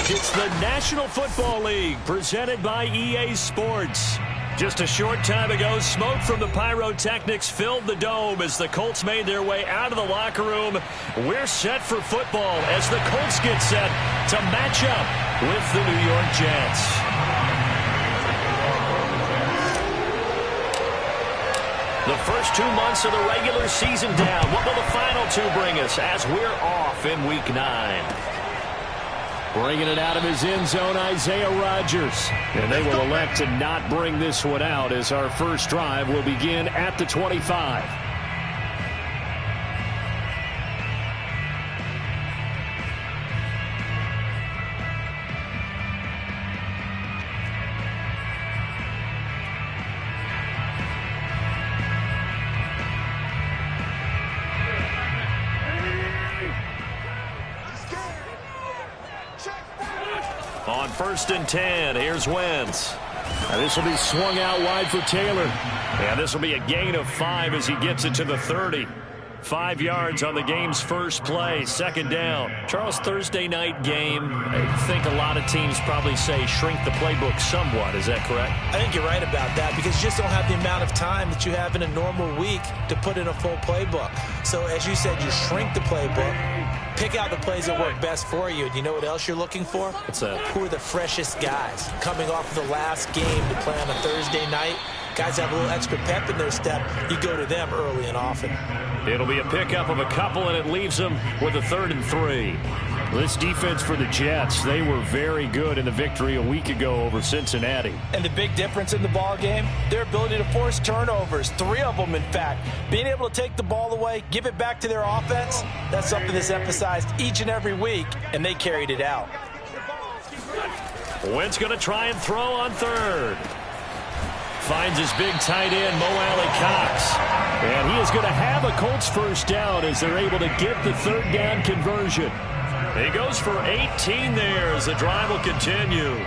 It's the National Football League presented by EA Sports. Just a short time ago, smoke from the pyrotechnics filled the dome as the Colts made their way out of the locker room. We're set for football as the Colts get set to match up with the New York Jets. The first 2 months of the regular season down. What will the final two bring us as we're off in Week 9? Bringing it out of his end zone, Isaiah Rodgers. And they will elect to not bring this one out as our first drive will begin at the 25. On 1st and 10, here's Wentz. Now this will be swung out wide for Taylor. And this will be a gain of 5 as he gets it to the 30. 5 yards on the game's first play, 2nd down. Charles, Thursday night game, I think a lot of teams probably say shrink the playbook somewhat. Is that correct? I think you're right about that because you just don't have the amount of time that you have in a normal week to put in a full playbook. So as you said, you shrink the playbook, pick out the plays that work best for you. And you know what else you're looking for? What's that? Who are the freshest guys coming off the last game to play on a Thursday night? Guys have a little extra pep in their step. You go to them early and often. It'll be a pickup of a couple, and it leaves them with a 3rd and 3. This defense for the Jets, they were very good in the victory a week ago over Cincinnati. And the big difference in the ball game, their ability to force turnovers, 3 of them, in fact. Being able to take the ball away, give it back to their offense, that's something that's emphasized each and every week, and they carried it out. Wentz going to try and throw on 3rd. Finds his big tight end, Mo Alley-Cox. And he is going to have a Colts first down as they're able to get the 3rd down conversion. He goes for 18 there as the drive will continue.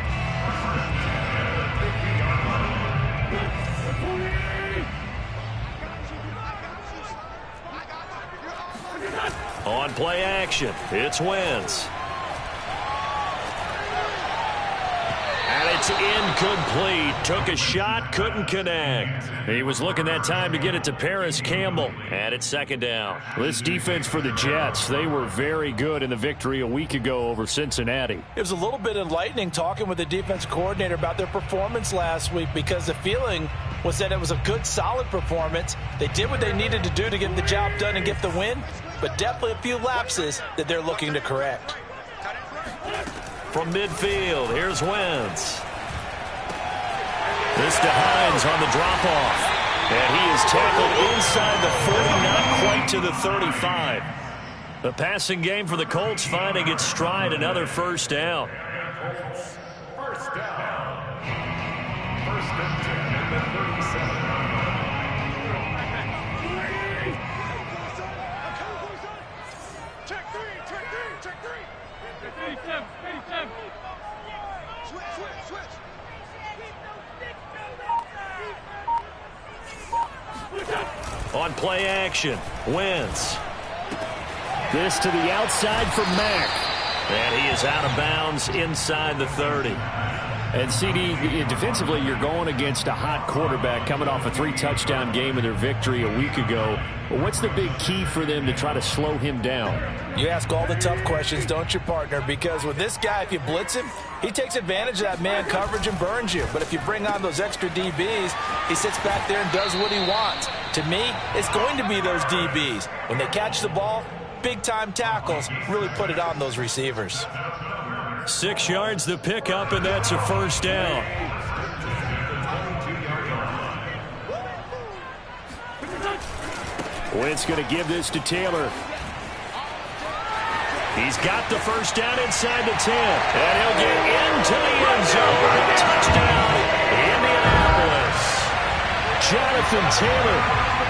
On play action, it's Wentz. And it's incomplete. Took a shot, couldn't connect. He was looking that time to get it to Paris Campbell. And it's 2nd down. This defense for the Jets, they were very good in the victory a week ago over Cincinnati. It was a little bit enlightening talking with the defense coordinator about their performance last week because the feeling was that it was a good, solid performance. They did what they needed to do to get the job done and get the win, but definitely a few lapses that they're looking to correct. From midfield, here's Wentz. This to Hines on the drop-off. And he is tackled inside the 40, not quite to the 35. The passing game for the Colts finding its stride, another first down. First down. 1st and 10 at the 37. Check 3, check 3, check 3. Switch. On play action, Wentz. This to the outside for Mack. And he is out of bounds inside the 30. And CD, defensively, you're going against a hot quarterback coming off a 3-touchdown game in their victory a week ago. What's the big key for them to try to slow him down? You ask all the tough questions, don't you, partner? Because with this guy, if you blitz him, he takes advantage of that man coverage and burns you. But if you bring on those extra DBs, he sits back there and does what he wants. To me, it's going to be those DBs. When they catch the ball, big-time tackles really put it on those receivers. 6 yards the pickup, and that's a first down. Wentz going to give this to Taylor. He's got the first down inside the 10. And he'll get into the end zone. Touchdown, Indianapolis. Jonathan Taylor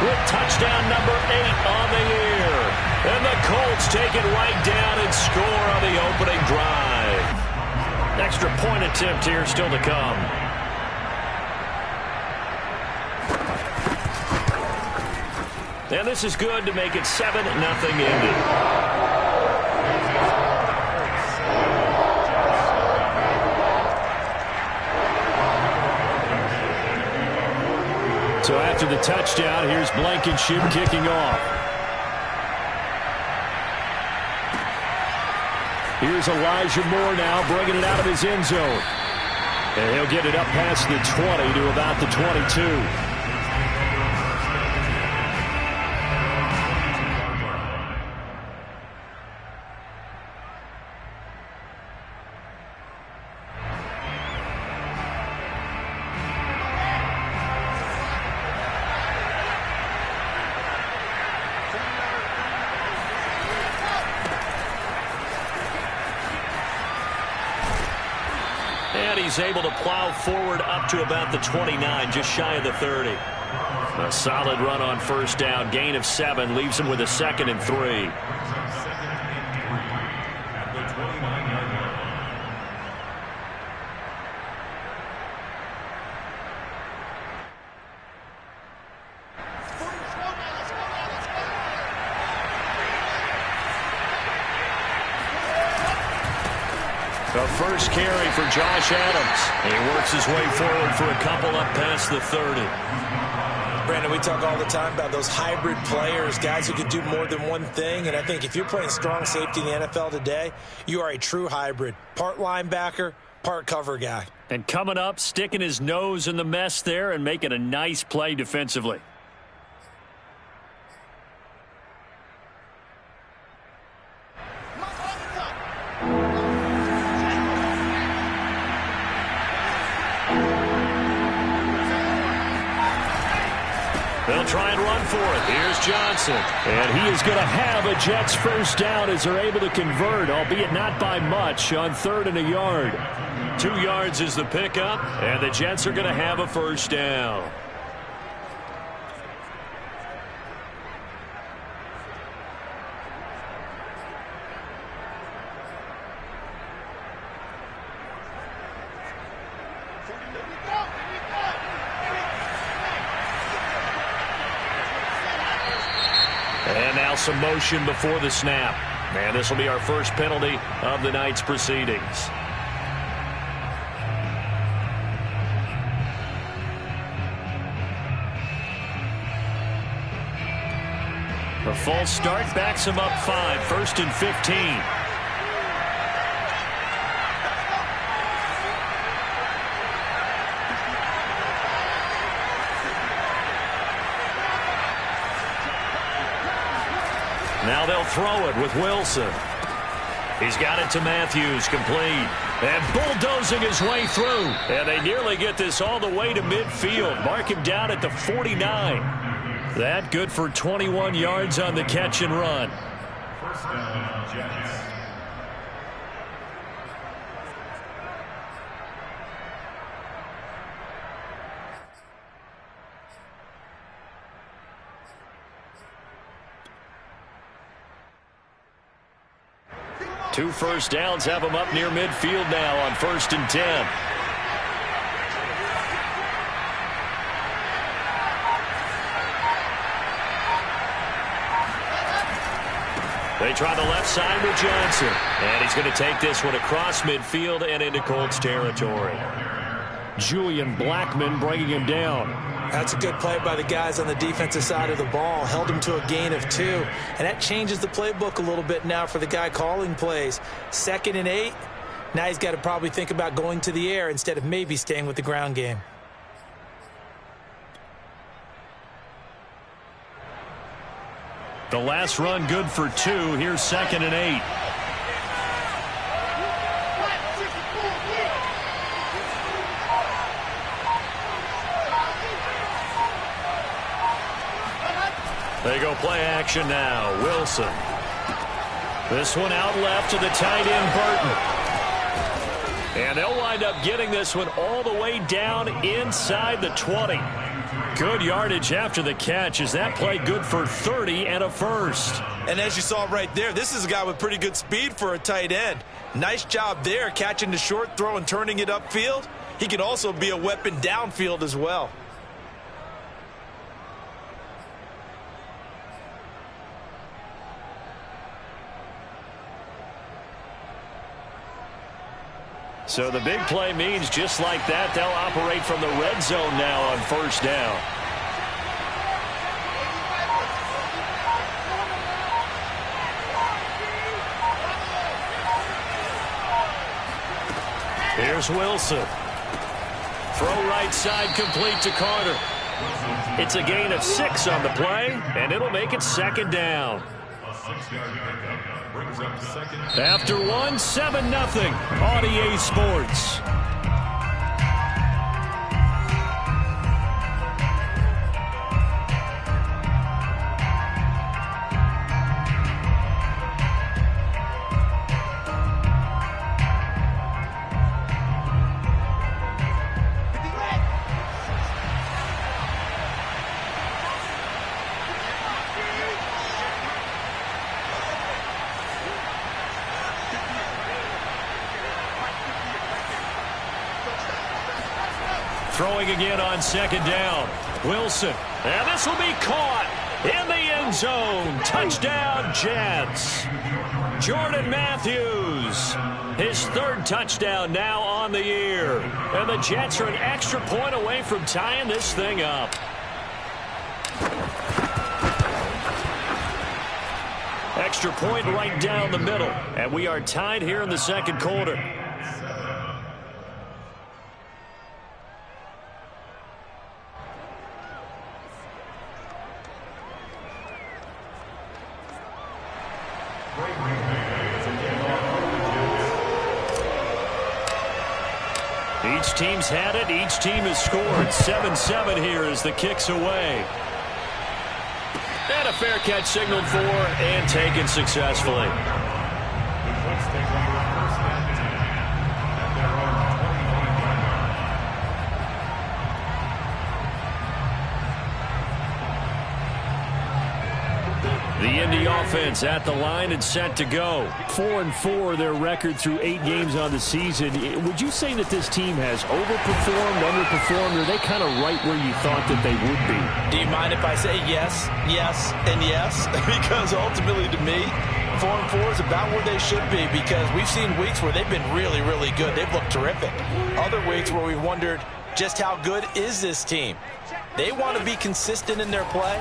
with touchdown number 8 on the year. And the Colts take it right down and score on the opening drive. Extra point attempt here still to come. And this is good to make it 7-0 Indy. So after the touchdown, here's Blankenship kicking off. Here's Elijah Moore now bringing it out of his end zone. And he'll get it up past the 20 to about the 22. And he's able to plow forward up to about the 29, just shy of the 30. A solid run on first down. Gain of 7 leaves him with a 2nd and 3. The first carry for Josh Adams. He works his way forward for a couple up past the 30. Brandon, we talk all the time about those hybrid players, guys who can do more than one thing. And I think if you're playing strong safety in the NFL today, you are a true hybrid. Part linebacker, part cover guy. And coming up, sticking his nose in the mess there and making a nice play defensively. They'll try and run for it. Here's Johnson. And he is going to have a Jets first down as they're able to convert, albeit not by much, on 3rd and a yard. 2 yards is the pickup, and the Jets are going to have a first down. And now some motion before the snap. And this will be our first penalty of the night's proceedings. A false start backs him up 5, 1st and 15. Now they'll throw it with Wilson. He's got it to Matthews, complete. And bulldozing his way through. And they nearly get this all the way to midfield. Mark him down at the 49. That good for 21 yards on the catch and run. First down, Jets. Two first downs have him up near midfield now on 1st and 10. They try the left side with Johnson. And he's going to take this one across midfield and into Colts territory. Julian Blackmon bringing him down. That's a good play by the guys on the defensive side of the ball. Held him to a gain of 2. And that changes the playbook a little bit now for the guy calling plays. 2nd and 8. Now he's got to probably think about going to the air instead of maybe staying with the ground game. The last run good for 2. Here's 2nd and 8. They go play action now. Wilson. This one out left to the tight end, Burton. And they'll wind up getting this one all the way down inside the 20. Good yardage after the catch. Is that play good for 30 and a first? And as you saw right there, this is a guy with pretty good speed for a tight end. Nice job there, catching the short throw and turning it upfield. He can also be a weapon downfield as well. So the big play means just like that, they'll operate from the red zone now on 1st down. Here's Wilson. Throw right side complete to Carter. It's a gain of 6 on the play, and it'll make it second down. After 1, 7-0 on EA Sports. Throwing again on second down. Wilson. And this will be caught in the end zone. Touchdown, Jets. Jordan Matthews. His 3rd touchdown now on the year. And the Jets are an extra point away from tying this thing up. Extra point right down the middle. And we are tied here in the second quarter. Each team's had it. Each team has scored. 7-7 here as the kick's away. And a fair catch signaled for and taken successfully. The Indy offense at the line and set to go. 4-4 their record through 8 games on the season. Would you say that this team has overperformed, underperformed, or are they kind of right where you thought that they would be? Do you mind if I say yes, yes, and yes? Because ultimately to me, 4-4 is about where they should be, because we've seen weeks where they've been really, really good. They've looked terrific. Other weeks where we wondered just how good is this team. They want to be consistent in their play.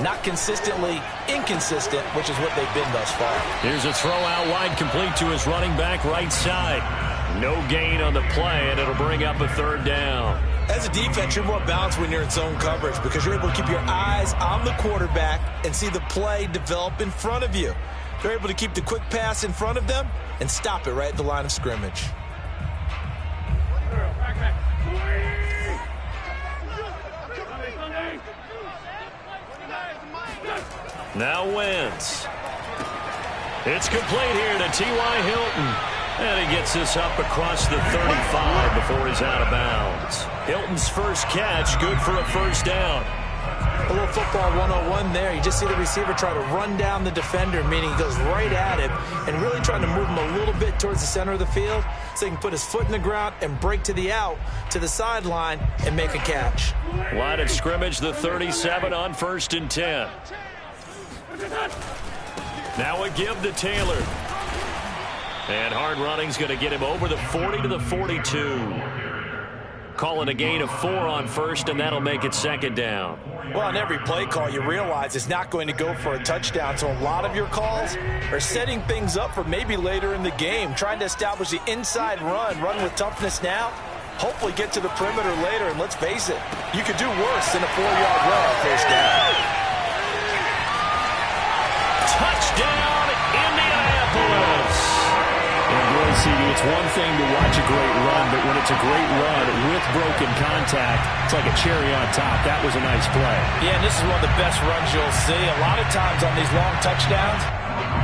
Not consistently inconsistent, which is what they've been thus far. Here's a throw out wide complete to his running back right side. No gain on the play, and it'll bring up a 3rd down. As a defense, you're more balanced when you're in zone coverage because you're able to keep your eyes on the quarterback and see the play develop in front of you. You're able to keep the quick pass in front of them and stop it right at the line of scrimmage. Now Wentz. It's complete here to T.Y. Hilton. And he gets this up across the 35 before he's out of bounds. Hilton's first catch, good for a 1st down. A little football 101 there. You just see the receiver try to run down the defender, meaning he goes right at him and really trying to move him a little bit towards the center of the field so he can put his foot in the ground and break to the out, to the sideline, and make a catch. Line of scrimmage, the 37 on 1st and 10. Now a give to Taylor. And hard running's going to get him over the 40 to the 42. Calling a gain of 4 on 1st, and that'll make it 2nd down. Well, on every play call, you realize it's not going to go for a touchdown, so a lot of your calls are setting things up for maybe later in the game, trying to establish the inside run with toughness now, hopefully get to the perimeter later, and let's face it, you could do worse than a 4-yard run on 1st down. Touchdown, Indianapolis. And boy, CD, it's one thing to watch a great run, but when it's a great run with broken contact, it's like a cherry on top. That was a nice play. Yeah, and this is one of the best runs you'll see. A lot of times on these long touchdowns,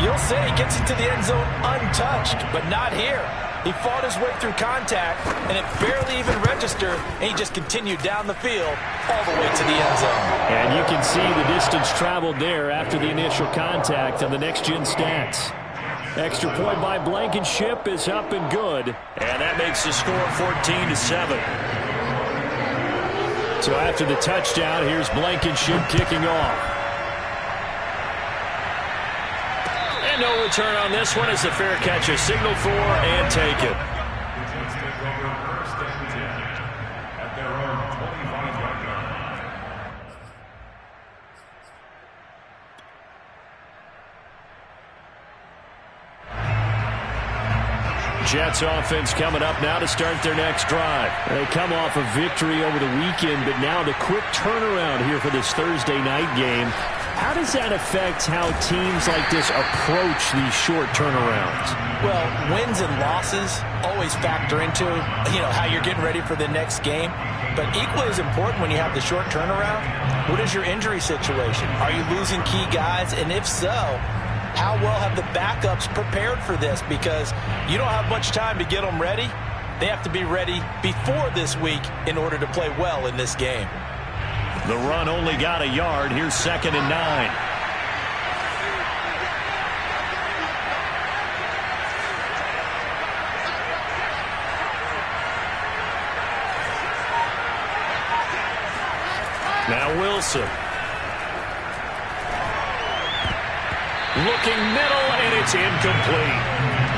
you'll say he gets into the end zone untouched, but not here. He fought his way through contact, and it barely even registered, and he just continued down the field all the way to the end zone. And you can see the distance traveled there after the initial contact on the next-gen stats. Extra point by Blankenship is up and good. And that makes the score 14-7. So after the touchdown, here's Blankenship kicking off. And no return on this one as the fair catch is signaled for and taken. Jets offense coming up now to start their next drive. They come off a victory over the weekend, but now the quick turnaround here for this Thursday night game. How does that affect how teams like this approach these short turnarounds? Well, wins and losses always factor into, how you're getting ready for the next game. But equally as important when you have the short turnaround, what is your injury situation? Are you losing key guys? And if so, how well have the backups prepared for this? Because you don't have much time to get them ready. They have to be ready before this week in order to play well in this game. The run only got a yard. Here's 2nd and 9. Now Wilson. Looking middle, and it's incomplete.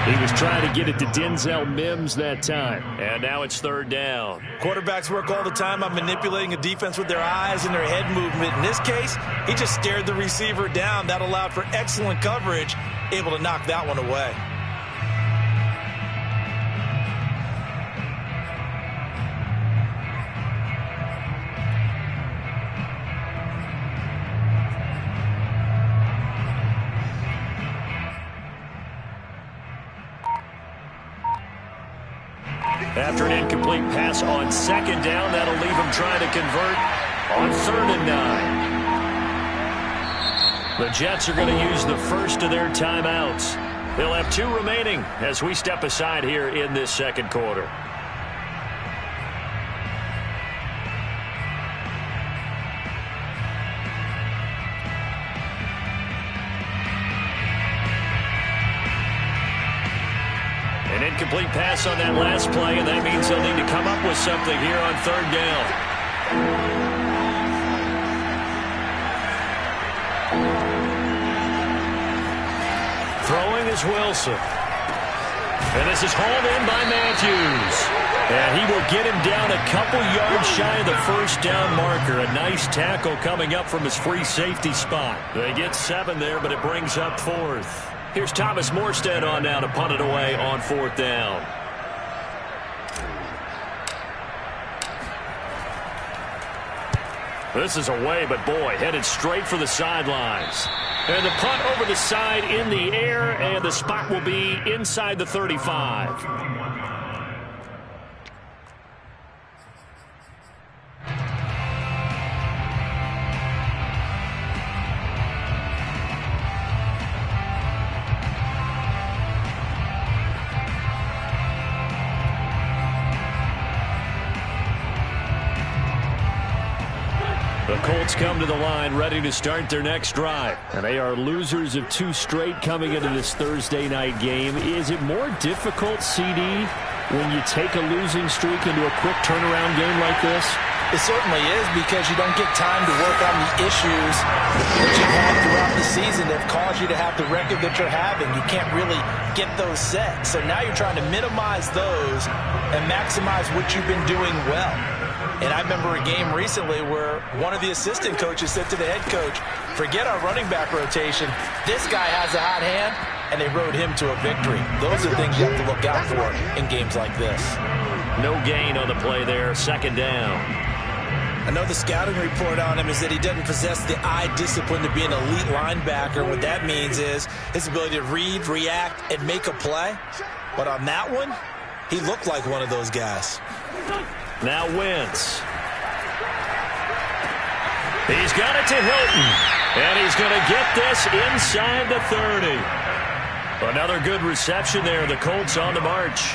He was trying to get it to Denzel Mims that time. And now it's 3rd down. Quarterbacks work all the time on manipulating a defense with their eyes and their head movement. In this case, he just stared the receiver down. That allowed for excellent coverage, able to knock that one away. After an incomplete pass on 2nd down, that'll leave him trying to convert on 3rd and 9. The Jets are going to use the first of their timeouts. They'll have 2 remaining as we step aside here in this 2nd quarter. An incomplete pass on that last play, and that means they'll need to come up with something here on 3rd down. Throwing is Wilson. And this is hauled in by Matthews. And he will get him down a couple yards shy of the 1st down marker. A nice tackle coming up from his free safety spot. They get 7 there, but it brings up 4th. Here's Thomas Morstead on now to punt it away on 4th down. This is away, but boy, headed straight for the sidelines. And the punt over the side in the air, and the spot will be inside the 35. The Colts come to the line ready to start their next drive. And they are losers of 2 straight coming into this Thursday night game. Is it more difficult, CD, when you take a losing streak into a quick turnaround game like this? It certainly is, because you don't get time to work on the issues that you've had throughout the season that have caused you to have the record that you're having. You can't really get those set. So now you're trying to minimize those and maximize what you've been doing well. And I remember a game recently where one of the assistant coaches said to the head coach, forget our running back rotation. This guy has a hot hand, and they rode him to a victory. Those are things you have to look out for in games like this. No gain on the play there, 2nd down. I know the scouting report on him is that he doesn't possess the eye discipline to be an elite linebacker. What that means is his ability to read, react, and make a play. But on that one, he looked like one of those guys. Now Wentz. He's got it to Hilton. And he's going to get this inside the 30. Another good reception there. The Colts on the march.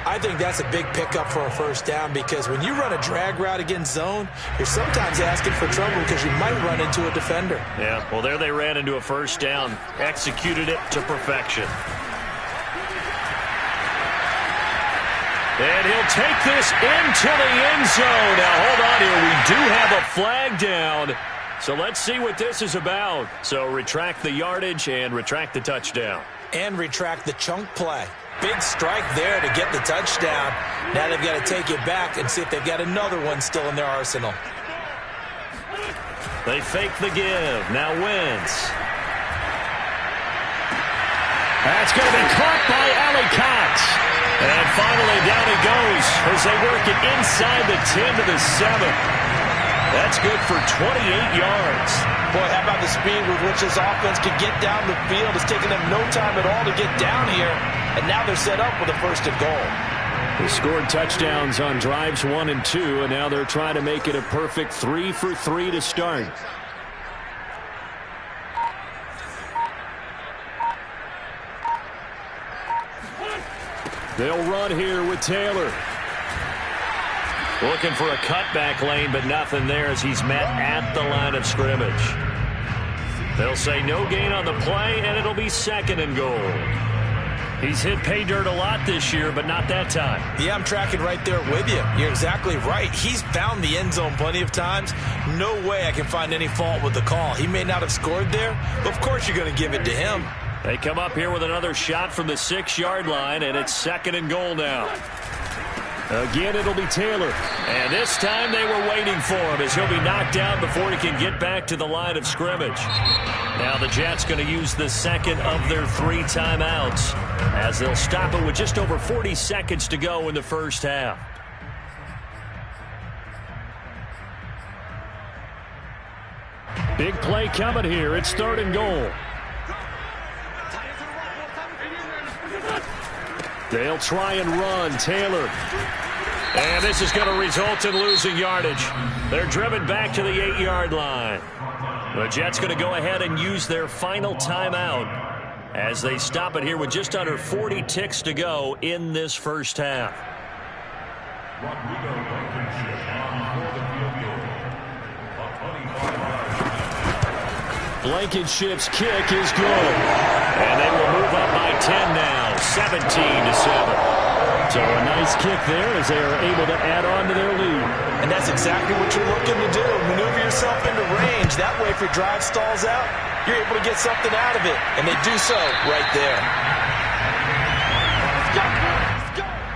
I think that's a big pickup for a 1st down, because when you run a drag route against zone, you're sometimes asking for trouble because you might run into a defender. Yeah, well, there they ran into a 1st down. Executed it to perfection. And he'll take this into the end zone. Now, hold on here. We do have a flag down. So let's see what this is about. So retract the yardage and retract the touchdown. And retract the chunk play. Big strike there to get the touchdown. Now they've got to take it back and see if they've got another one still in their arsenal. They fake the give. Now Wentz. That's going to be caught by Cox. And finally down he goes as they work it inside the 10 to the 7. That's good for 28 yards. Boy, how about the speed with which this offense could get down the field? It's taken them no time at all to get down here. And now they're set up with a first and goal. They scored touchdowns on drives 1 and 2, and now they're trying to make it a perfect 3 for 3 to start. They'll run here with Taylor. Looking for a cutback lane, but nothing there as he's met at the line of scrimmage. They'll say no gain on the play, and it'll be second and goal. He's hit pay dirt a lot this year, but not that time. Yeah, I'm tracking right there with you. You're exactly right. He's found the end zone plenty of times. No way I can find any fault with the call. He may not have scored there, but of course you're going to give it to him. They come up here with another shot from the 6-yard line, and it's second and goal now. Again, it'll be Taylor. And this time they were waiting for him as he'll be knocked down before he can get back to the line of scrimmage. Now the Jets going to use the second of their 3 timeouts as they'll stop it with just over 40 seconds to go in the first half. Big play coming here. It's third and goal. They'll try and run. Taylor. And this is going to result in losing yardage. They're driven back to the 8-yard line. The Jets going to go ahead and use their final timeout as they stop it here with just under 40 ticks to go in this first half. Blankenship's kick is good. And they will move up by 10 now, 17 to 7. So a nice kick there as they are able to add on to their lead. And that's exactly what you're looking to do. Maneuver yourself into range. That way, if your drive stalls out, you're able to get something out of it. And they do so right there.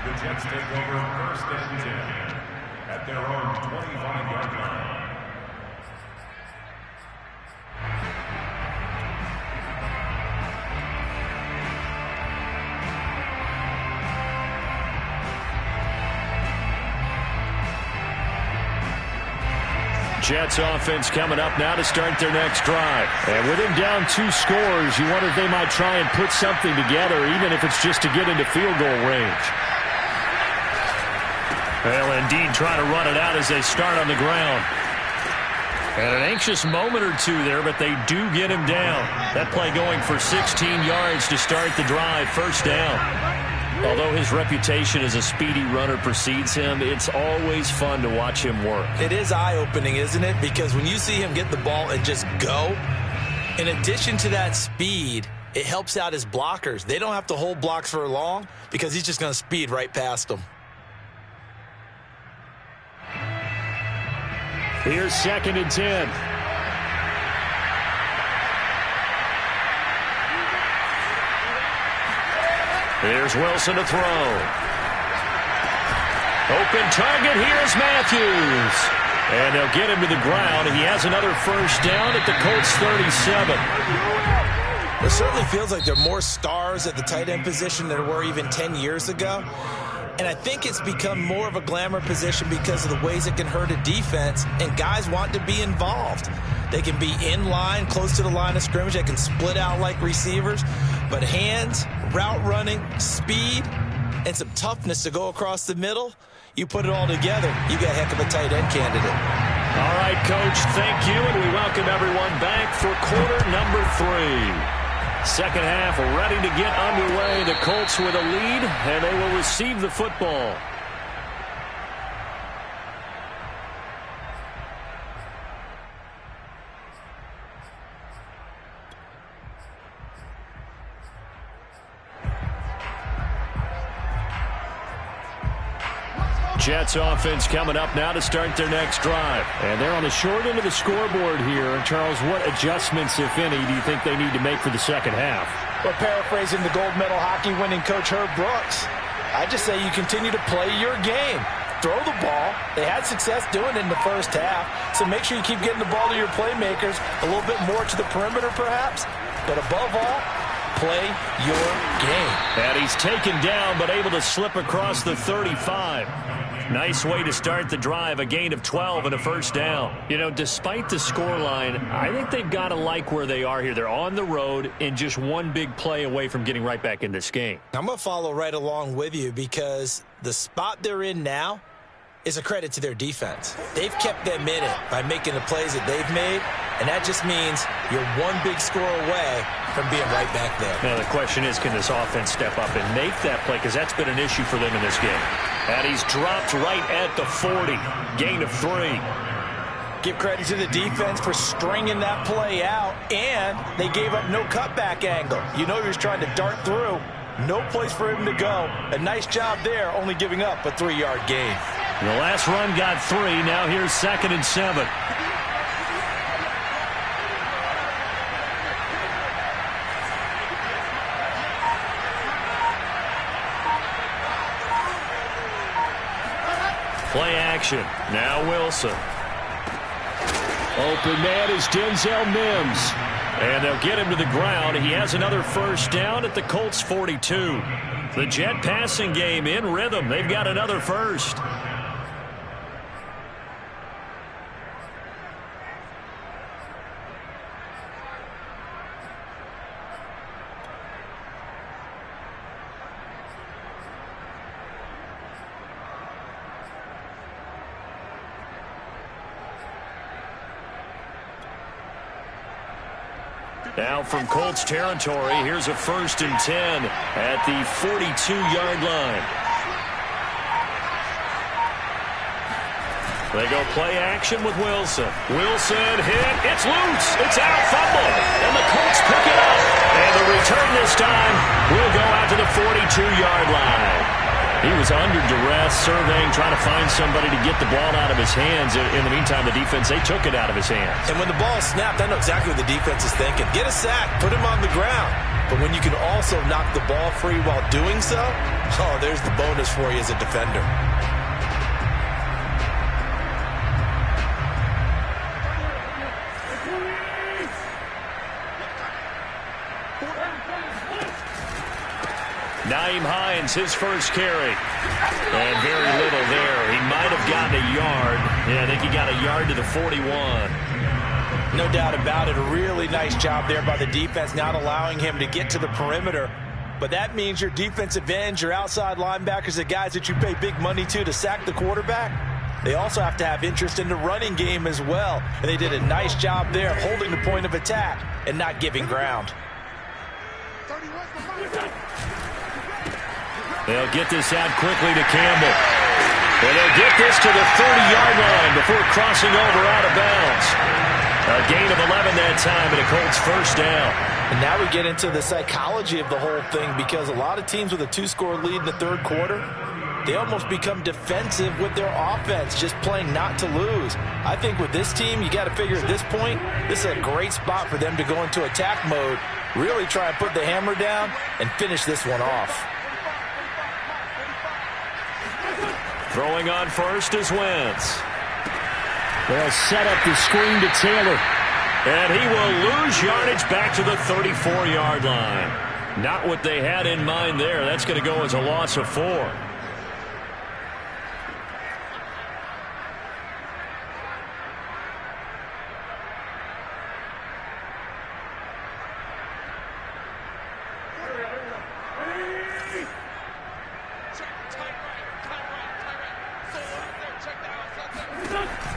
The Jets take over first and 10 at their own 25-yard line. Jets offense coming up now to start their next drive. And with him down 2 scores, you wonder if they might try and put something together, even if it's just to get into field goal range. They'll indeed try to run it out as they start on the ground. And an anxious moment or two there, but they do get him down. That play going for 16 yards to start the drive, first down. Although his reputation as a speedy runner precedes him, it's always fun to watch him work. It is eye-opening, isn't it? Because when you see him get the ball and just go, in addition to that speed, it helps out his blockers. They don't have to hold blocks for long because he's just going to speed right past them. Here's second and 10. Here's Wilson to throw. Open target. Here's Matthews. And they'll get him to the ground. He has another first down at the Colts 37. It certainly feels like there are more stars at the tight end position than there were even 10 years ago. And I think it's become more of a glamour position because of the ways it can hurt a defense, and guys want to be involved. They can be in line, close to the line of scrimmage. They can split out like receivers. But hands, route running, speed, and some toughness to go across the middle, you put it all together, you got a heck of a tight end candidate. All right, Coach, thank you, and we welcome everyone back for quarter number 3. Second half ready to get underway. The Colts with a lead, and they will receive the football. Jets offense coming up now to start their next drive. And they're on the short end of the scoreboard here. Charles, what adjustments, if any, do you think they need to make for the second half? Well, paraphrasing the gold medal hockey winning coach Herb Brooks, I just say you continue to play your game. Throw the ball. They had success doing it in the first half, so make sure you keep getting the ball to your playmakers, a little bit more to the perimeter perhaps, but above all, play your game. And he's taken down, but able to slip across the 35. Nice way to start the drive, a gain of 12 and a first down. You know, despite the scoreline, I think they've got to like where they are here. They're on the road and just one big play away from getting right back in this game. I'm going to follow right along with you because the spot they're in now is a credit to their defense. They've kept them in it by making the plays that they've made, and that just means you're one big score away from being right back there. Now the question is, can this offense step up and make that play? Because that's been an issue for them in this game. And he's dropped right at the 40. Gain of 3. Give credit to the defense for stringing that play out, and they gave up no cutback angle. You know he was trying to dart through. No place for him to go. A nice job there, only giving up a 3-yard gain. The last run got 3. Now here's 2nd and 7. Play action. Now Wilson. Open man is Denzel Mims. And they'll get him to the ground. He has another first down at the Colts 42. The Jet passing game in rhythm. They've got another first. Now from Colts territory, here's a 1st and 10 at the 42-yard line. They go play action with Wilson. Wilson hit. It's loose. It's out. Fumble. And the Colts pick it up. And the return this time will go out to the 42-yard line. He was under duress, surveying, trying to find somebody to get the ball out of his hands. In the meantime, the defense, they took it out of his hands. And when the ball is snapped, I know exactly what the defense is thinking. Get a sack, put him on the ground. But when you can also knock the ball free while doing so, oh, there's the bonus for you as a defender. Nyheim Hines, his first carry. And very little there. He might have gotten a yard. Yeah, I think he got a yard to the 41. No doubt about it. A really nice job there by the defense, not allowing him to get to the perimeter. But that means your defensive ends, your outside linebackers, the guys that you pay big money to sack the quarterback, they also have to have interest in the running game as well. And they did a nice job there holding the point of attack and not giving ground. They'll get this out quickly to Campbell. And they'll get this to the 30-yard line before crossing over out of bounds. A gain of 11 that time and a Colts first down. And now we get into the psychology of the whole thing, because a lot of teams with a 2-score lead in the third quarter, they almost become defensive with their offense, just playing not to lose. I think with this team, you got to figure at this point, this is a great spot for them to go into attack mode, really try and put the hammer down and finish this one off. Throwing on first is Wentz. They'll set up the screen to Taylor. And he will lose yardage back to the 34-yard line. Not what they had in mind there. That's going to go as a loss of 4.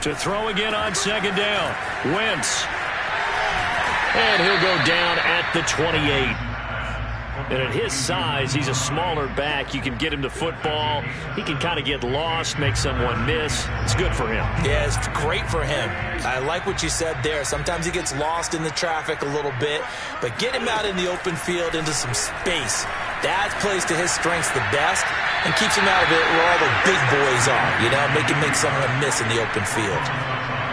To throw again on second down. Wentz. And he'll go down at the 28. And at his size, he's a smaller back. You can get him to football. He can kind of get lost, make someone miss. It's good for him. Yeah, it's great for him. I like what you said there. Sometimes he gets lost in the traffic a little bit, but get him out in the open field into some space. That plays to his strengths the best and keeps him out of it where all the big boys are, you know, make someone miss in the open field.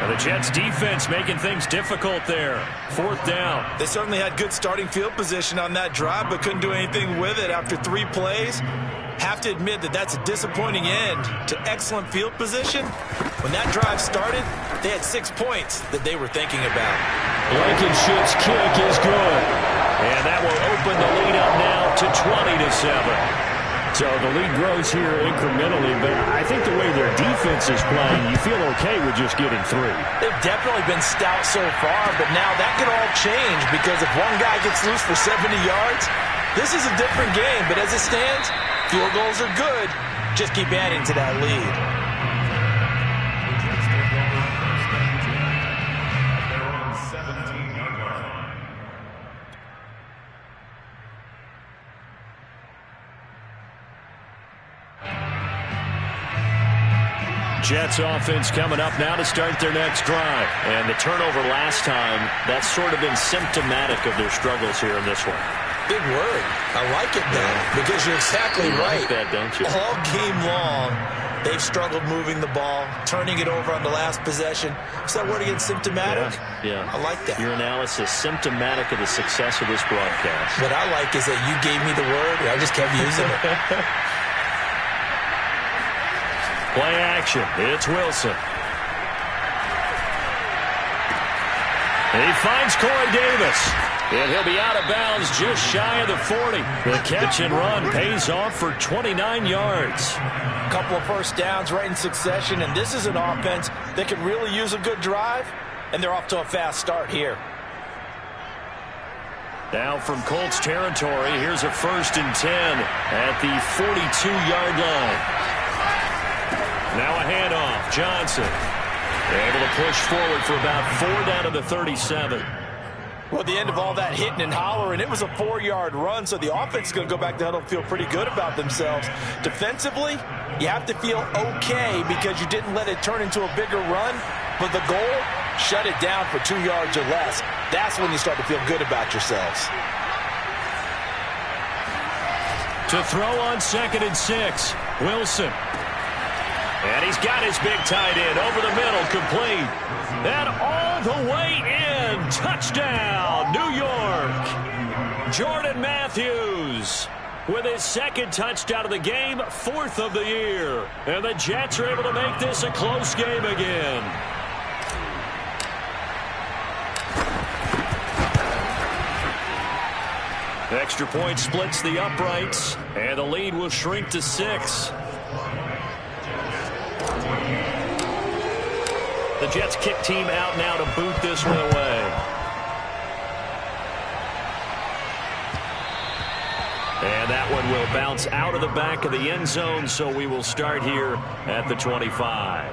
And the Jets defense making things difficult there. 4th down. They certainly had good starting field position on that drive, but couldn't do anything with it after 3 plays. Have to admit that that's a disappointing end to excellent field position. When that drive started, they had 6 points that they were thinking about. Blankenship's kick is good. And that will open the lead up now to 20-7. So the lead grows here incrementally, but I think the way their defense is playing, you feel okay with just getting 3. They've definitely been stout so far, but now that could all change because if one guy gets loose for 70 yards, this is a different game. But as it stands, field goals are good. Just keep adding to that lead. Jets offense coming up now to start their next drive. And the turnover last time, that's sort of been symptomatic of their struggles here in this one. Big word. I like it now because you're exactly right. You like that, don't you? All game long, they've struggled moving the ball, turning it over on the last possession. Is that word again, symptomatic? Yeah. I like that. Your analysis, symptomatic of the success of this broadcast. What I like is that you gave me the word, and I just kept using it. Play action. It's Wilson. He finds Corey Davis. And he'll be out of bounds just shy of the 40. The catch and run pays off for 29 yards. A couple of first downs right in succession, and this is an offense that can really use a good drive, and they're off to a fast start here. Now from Colts territory, here's a 1st and 10 at the 42-yard line. Now a handoff. Johnson able to push forward for about 4 down to the 37. Well, at the end of all that hitting and hollering, it was a 4-yard run, so the offense is going to go back to huddle and feel pretty good about themselves. Defensively, you have to feel okay because you didn't let it turn into a bigger run, but the goal, shut it down for 2 yards or less. That's when you start to feel good about yourselves. To throw on 2nd and 6, Wilson. And he's got his big tight end over the middle, complete. And all the way in. Touchdown, New York. Jordan Matthews with his 2nd touchdown of the game, 4th of the year. And the Jets are able to make this a close game again. Extra point splits the uprights, and the lead will shrink to 6. The Jets kick team out now to boot this one away. And that one will bounce out of the back of the end zone, so we will start here at the 25.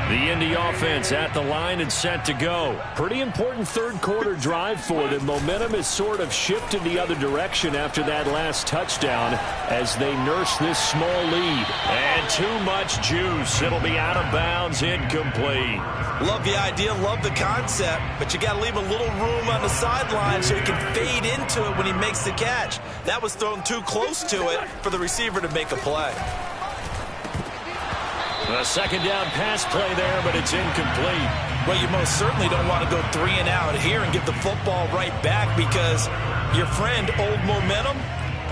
The Indy offense at the line and set to go. Pretty important 3rd quarter drive for them. Momentum has sort of shifted the other direction after that last touchdown as they nurse this small lead. And too much juice. It'll be out of bounds, incomplete. Love the idea, love the concept, but you got to leave a little room on the sideline so he can fade into it when he makes the catch. That was thrown too close to it for the receiver to make a play. A 2nd down pass play there, but it's incomplete. Well, you most certainly don't want to go 3 and out here and give the football right back because your friend, Old Momentum,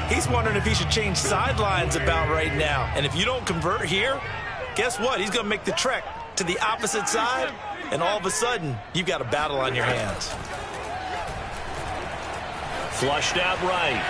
he's wondering if he should change sidelines about right now. And if you don't convert here, guess what? He's going to make the trek to the opposite side, and all of a sudden, you've got a battle on your hands. Flushed out right.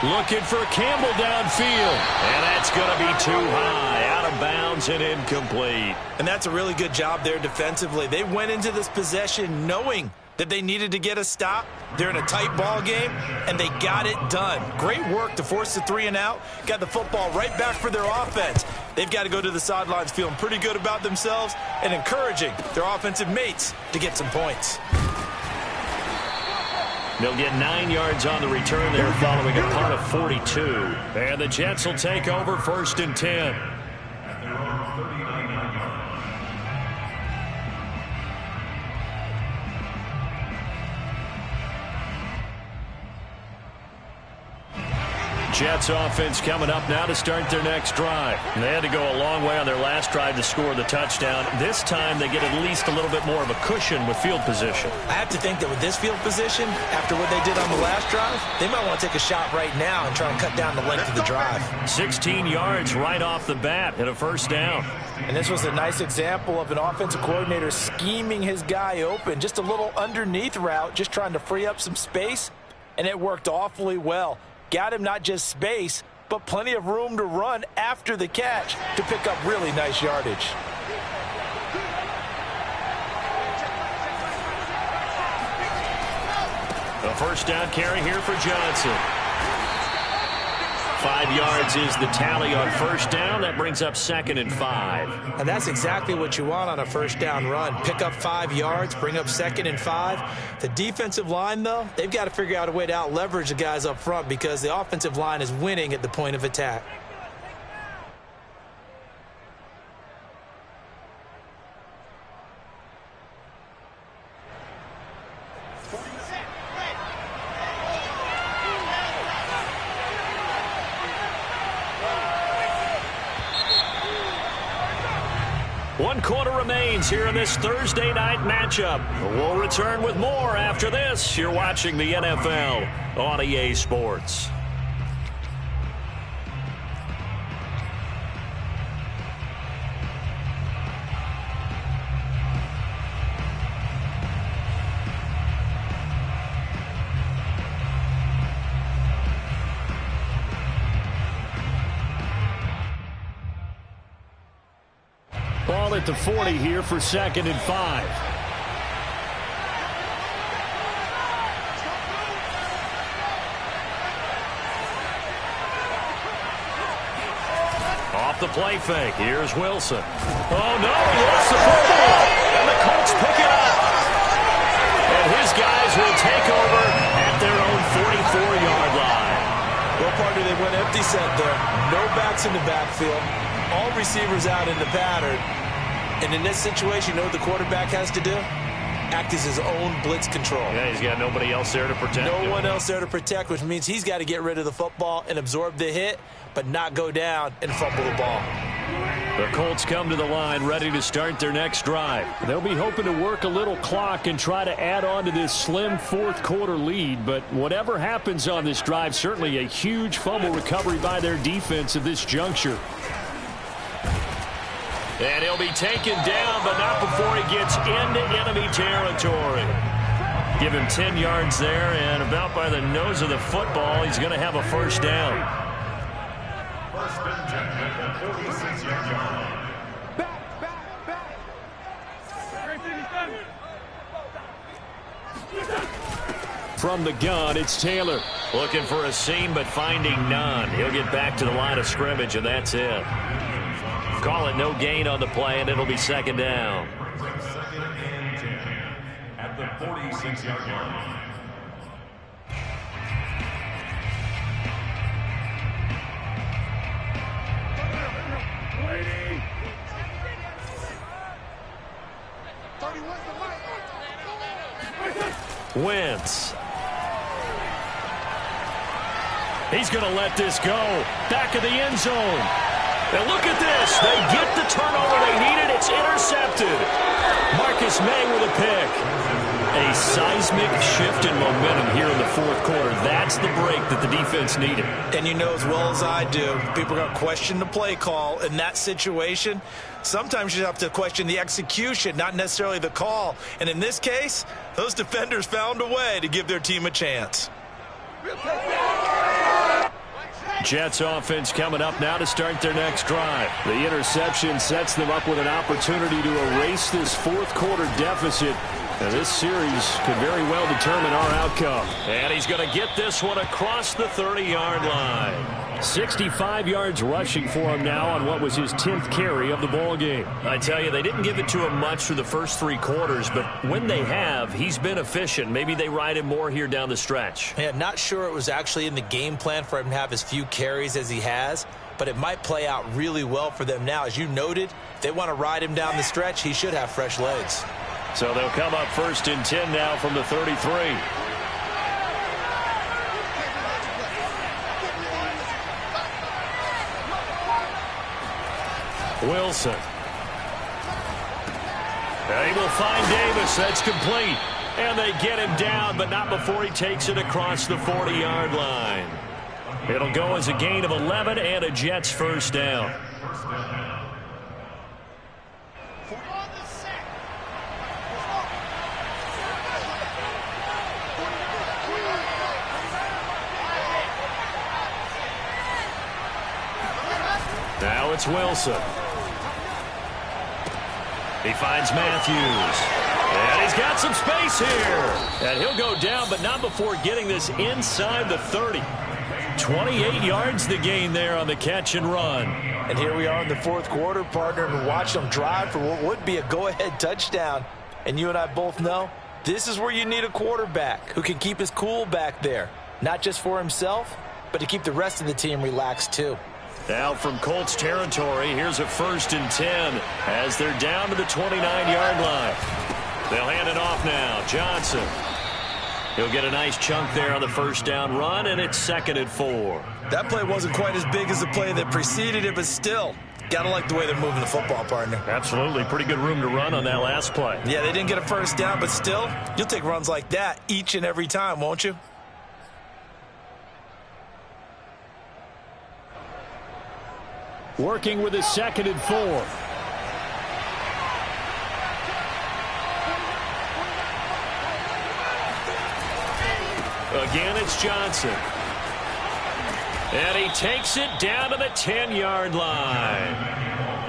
Looking for Campbell downfield. And that's going to be too high. Out of bounds and incomplete. And that's a really good job there defensively. They went into this possession knowing that they needed to get a stop. They're in a tight ball game, and they got it done. Great work to force the 3 and out. Got the football right back for their offense. They've got to go to the sidelines feeling pretty good about themselves and encouraging their offensive mates to get some points. They'll get 9 yards on the return there following a punt of 42. And the Jets will take over 1st and 10. Jets offense coming up now to start their next drive. And they had to go a long way on their last drive to score the touchdown. This time they get at least a little bit more of a cushion with field position. I have to think that with this field position, after what they did on the last drive, they might want to take a shot right now and try and cut down the length of the drive. 16 yards right off the bat and a first down. And this was a nice example of an offensive coordinator scheming his guy open. Just a little underneath route, just trying to free up some space, and it worked awfully well. Got him not just space, but plenty of room to run after the catch to pick up really nice yardage. A first down carry here for Johnson. 5 yards is the tally on first down. That brings up 2nd and 5. And that's exactly what you want on a first down run. Pick up 5 yards, bring up 2nd and 5. The defensive line, though, they've got to figure out a way to out-leverage the guys up front because the offensive line is winning at the point of attack. One quarter remains here in this Thursday night matchup. We'll return with more after this. You're watching the NFL on EA Sports. Ball at the 40 here for 2nd and 5. Off the play fake. Here's Wilson. Oh, no, he lost the football. And the Colts pick it up. And his guys will take over at their own 44-yard line. Well, partner, they went empty set there. No backs in the backfield. All receivers out in the pattern. And in this situation, you know what the quarterback has to do? Act as his own blitz control. Yeah, he's got nobody else there to protect him. No one else there to protect, which means he's got to get rid of the football and absorb the hit, but not go down and fumble the ball. The Colts come to the line ready to start their next drive. They'll be hoping to work a little clock and try to add on to this slim fourth quarter lead, but whatever happens on this drive, certainly a huge fumble recovery by their defense at this juncture. And he'll be taken down, but not before he gets into enemy territory. Give him 10 yards there, and about by the nose of the football, he's going to have a first down. First and 10 at the 46-yard line. From the gun, it's Taylor. Looking for a seam, but finding none. He'll get back to the line of scrimmage, and that's it. Call it no gain on the play, and it'll be 2nd down. 2nd and 10 at the 46-yard line. Wentz. He's going to let this go. Back of the end zone. And look at this. They get the turnover they needed. It's intercepted. Marcus May with a pick. A seismic shift in momentum here in the fourth quarter. That's the break that the defense needed. And you know as well as I do, people are going to question the play call in that situation. Sometimes you have to question the execution, not necessarily the call. And in this case, those defenders found a way to give their team a chance. Jets offense coming up now to start their next drive. The interception sets them up with an opportunity to erase this fourth quarter deficit. Now this series could very well determine our outcome. And he's going to get this one across the 30-yard line. 65 yards rushing for him now on what was his 10th carry of the ball game. I tell you, they didn't give it to him much through the first 3 quarters, but when they have, he's been efficient. Maybe they ride him more here down the stretch. Yeah, not sure it was actually in the game plan for him to have as few carries as he has, but it might play out really well for them now. As you noted, if they want to ride him down the stretch, he should have fresh legs. So they'll come up 1st and 10 now from the 33. Wilson. And he will find Davis. That's complete. And they get him down, but not before he takes it across the 40-yard line. It'll go as a gain of 11 and a Jets first down. Now it's Wilson. He finds Matthews. And he's got some space here. And he'll go down, but not before getting this inside the 30. 28 yards the gain there on the catch and run. And here we are in the fourth quarter, partner, and watch them drive for what would be a go-ahead touchdown. And you and I both know this is where you need a quarterback who can keep his cool back there. Not just for himself, but to keep the rest of the team relaxed too. Now from Colts territory, here's a 1st and 10 as they're down to the 29-yard line. They'll hand it off now. Johnson. He'll get a nice chunk there on the first down run, and it's 2nd and 4. That play wasn't quite as big as the play that preceded it, but still, gotta like the way they're moving the football, partner. Absolutely. Pretty good room to run on that last play. Yeah, they didn't get a first down, but still, you'll take runs like that each and every time, won't you? Working with his 2nd and 4. Again, it's Johnson. And he takes it down to the 10-yard line.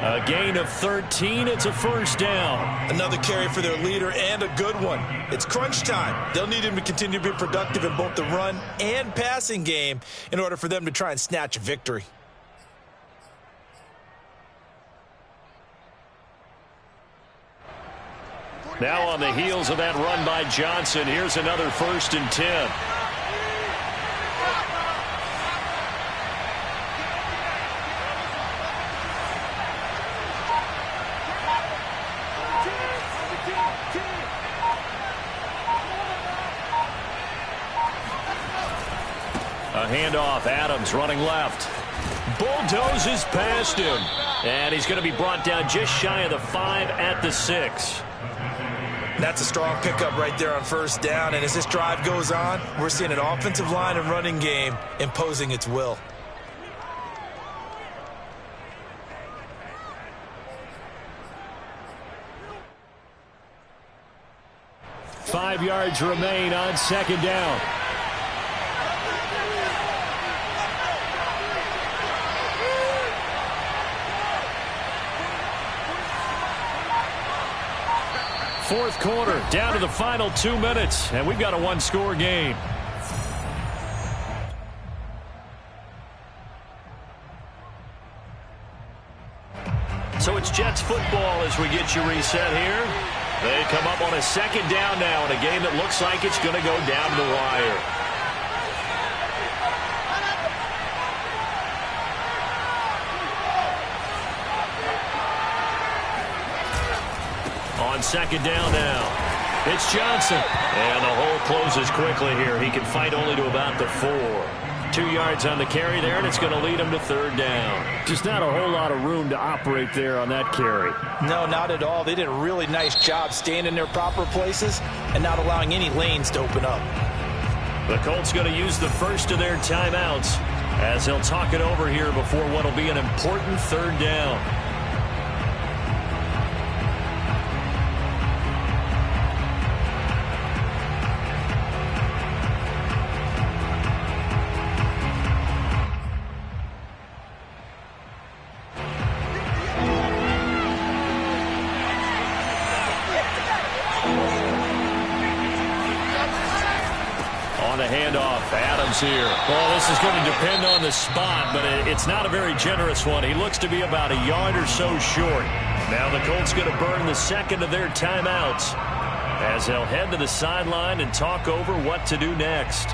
A gain of 13. It's a first down. Another carry for their leader and a good one. It's crunch time. They'll need him to continue to be productive in both the run and passing game in order for them to try and snatch a victory. Now on the heels of that run by Johnson, here's another 1st and 10. A handoff. Adams running left. Bulldozes past him. And he's going to be brought down just shy of the 5 at the 6. That's a strong pickup right there on first down. And as this drive goes on, we're seeing an offensive line and running game imposing its will. Five yards remain on 2nd down. Fourth quarter, down to the final 2 minutes, and we've got a one-score game. So it's Jets football as we get you reset here. They come up on a 2nd down now in a game that looks like it's going to go down the wire. On 2nd down now, it's Johnson. And the hole closes quickly here. He can fight only to about the 4. 2 yards on the carry there, and it's going to lead him to 3rd down. Just not a whole lot of room to operate there on that carry. No, not at all. They did a really nice job staying in their proper places and not allowing any lanes to open up. The Colts going to use the first of their timeouts as they'll talk it over here before what will be an important 3rd down. Here. Well, this is going to depend on the spot, but it's not a very generous one. He looks to be about a yard or so short. Now the Colts going to burn the 2nd of their timeouts as they'll head to the sideline and talk over what to do next.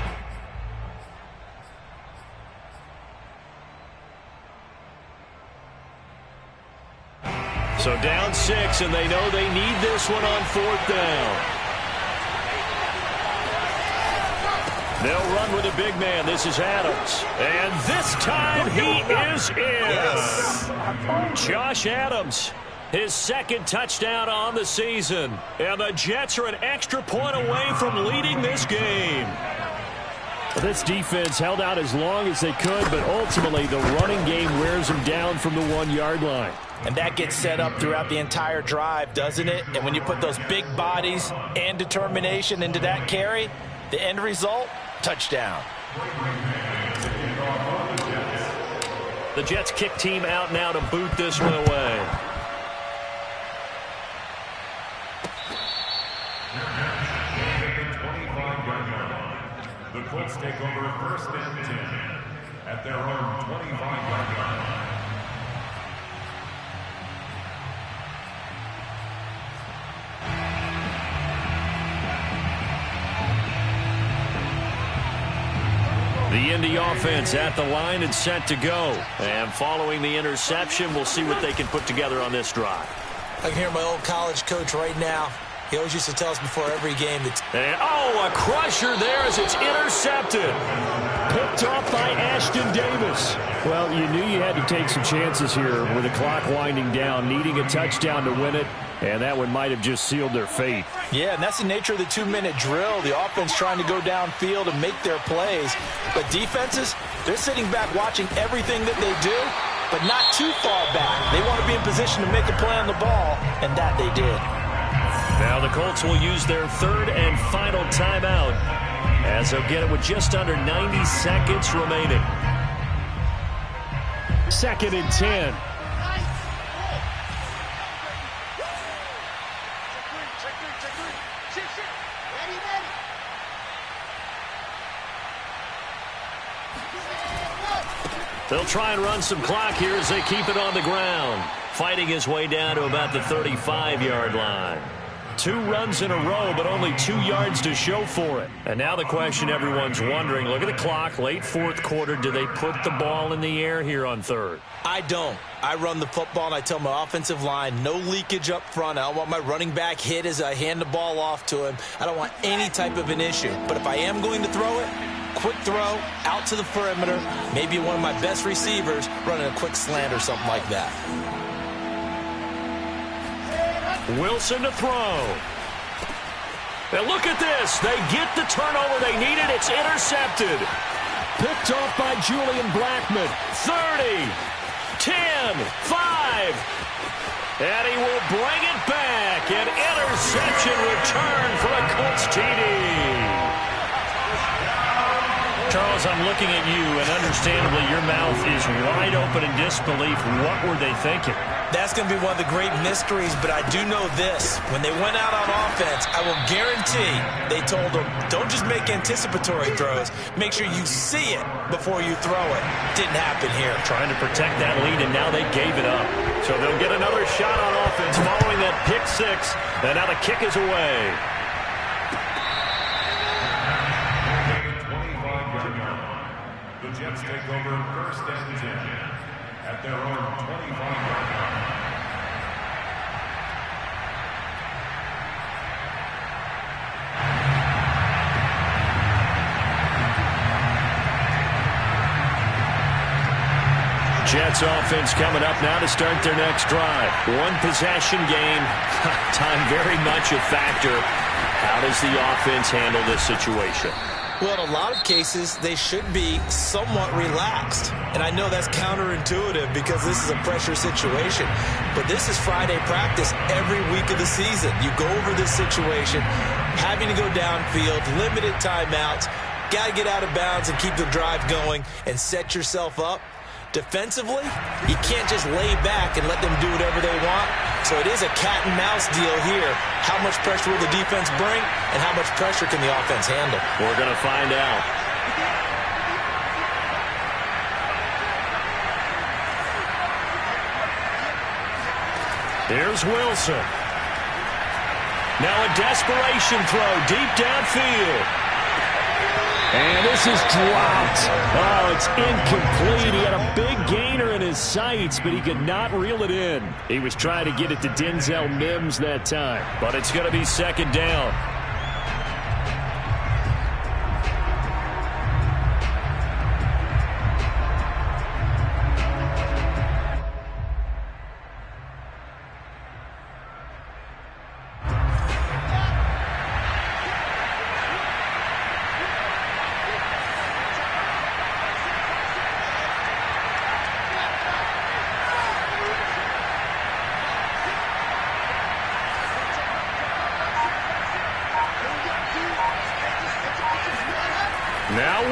So down 6, and they know they need this one on 4th down. They'll run with a big man. This is Adams. And this time he is in. Yes. Josh Adams, his second touchdown on the season. And the Jets are an extra point away from leading this game. This defense held out as long as they could, but ultimately the running game wears them down from the 1-yard line. And that gets set up throughout the entire drive, doesn't it? And when you put those big bodies and determination into that carry, the end result, touchdown. The Jets kick team out now to boot this one away. The Colts take over 1st and 10 at their own 25-yard line. The Indy offense at the line and set to go. And following the interception, we'll see what they can put together on this drive. I can hear my old college coach right now. He always used to tell us before every game that... And, oh, a crusher there as it's intercepted. Picked off by Ashton Davis. Well, you knew you had to take some chances here with the clock winding down, needing a touchdown to win it, and that one might have just sealed their fate. Yeah, and that's the nature of the 2-minute drill. The offense trying to go downfield and make their plays. But defenses, they're sitting back watching everything that they do, but not too far back. They want to be in position to make a play on the ball, and that they did. Now the Colts will use their 3rd and final timeout as they'll get it with just under 90 seconds remaining. 2nd and 10. They'll try and run some clock here as they keep it on the ground. Fighting his way down to about the 35-yard line. 2 runs in a row, but only 2 yards to show for it. And now the question everyone's wondering, look at the clock, late 4th quarter, do they put the ball in the air here on 3rd? I don't. I run the football, and I tell my offensive line, no leakage up front. I don't want my running back hit as I hand the ball off to him. I don't want any type of an issue. But if I am going to throw it, quick throw, out to the perimeter, maybe one of my best receivers running a quick slant or something like that. Wilson to throw. And look at this. They get the turnover they needed. It's intercepted. Picked off by Julian Blackmon. 30, 10, 5. And he will bring it back. An interception return for a Colts TD. Charles, I'm looking at you, and understandably your mouth is wide open in disbelief. What were they thinking? That's going to be one of the great mysteries, but I do know this. When they went out on offense, I will guarantee they told them, don't just make anticipatory throws. Make sure you see it before you throw it. Didn't happen here. Trying to protect that lead, and now they gave it up. So they'll get another shot on offense following that pick 6, and now the kick is away. The Jets take over 1st and 10 at their own 25-yard line. Jets offense coming up now to start their next drive. 1 possession game. Time very much a factor. How does the offense handle this situation? Well, in a lot of cases, they should be somewhat relaxed. And I know that's counterintuitive because this is a pressure situation. But this is Friday practice every week of the season. You go over this situation, having to go downfield, limited timeouts, got to get out of bounds and keep the drive going and set yourself up. Defensively, you can't just lay back and let them do whatever they want. So it is a cat and mouse deal here. How much pressure will the defense bring, and how much pressure can the offense handle? We're going to find out. Here's Wilson. Now a desperation throw deep downfield. And this is dropped. Oh, it's incomplete. He had a big gainer in his sights, but he could not reel it in. He was trying to get it to Denzel Mims that time, but it's going to be 2nd down.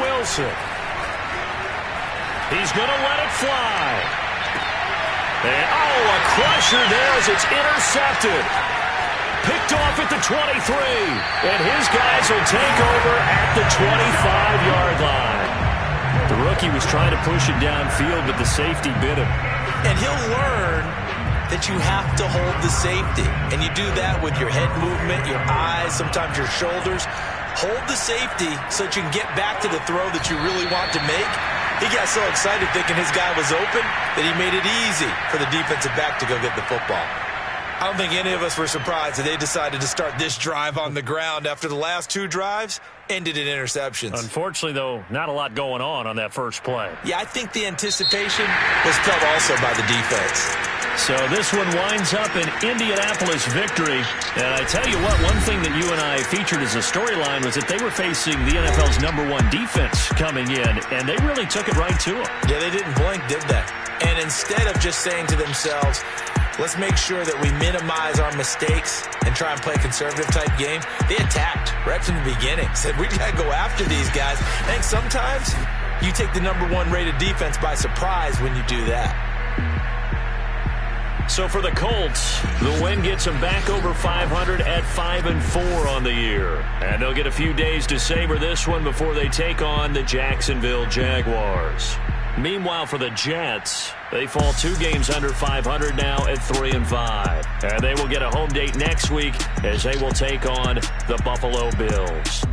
Wilson. He's going to let it fly. And, a crusher there as it's intercepted. Picked off at the 23. And his guys will take over at the 25-yard line. The rookie was trying to push it downfield, but the safety bit him. And he'll learn that you have to hold the safety. And you do that with your head movement, your eyes, sometimes your shoulders. Hold the safety so that you can get back to the throw that you really want to make. He got so excited thinking his guy was open that he made it easy for the defensive back to go get the football. I don't think any of us were surprised that they decided to start this drive on the ground after the last two drives ended in interceptions. Unfortunately, though, not a lot going on that first play. Yeah, I think the anticipation was felt also by the defense. So this one winds up an Indianapolis victory. And I tell you what, one thing that you and I featured as a storyline was that they were facing the NFL's #1 defense coming in, and they really took it right to them. Yeah, they didn't blink, did they? And instead of just saying to themselves, let's make sure that we minimize our mistakes and try and play a conservative-type game, they attacked right from the beginning. Said, we got to go after these guys. I think sometimes you take the #1 rated defense by surprise when you do that. So for the Colts, the win gets them back over 500 at 5-4 on the year. And they'll get a few days to savor this one before they take on the Jacksonville Jaguars. Meanwhile, for the Jets, they fall 2 games under 500 now at 3-5. And they will get a home date next week as they will take on the Buffalo Bills.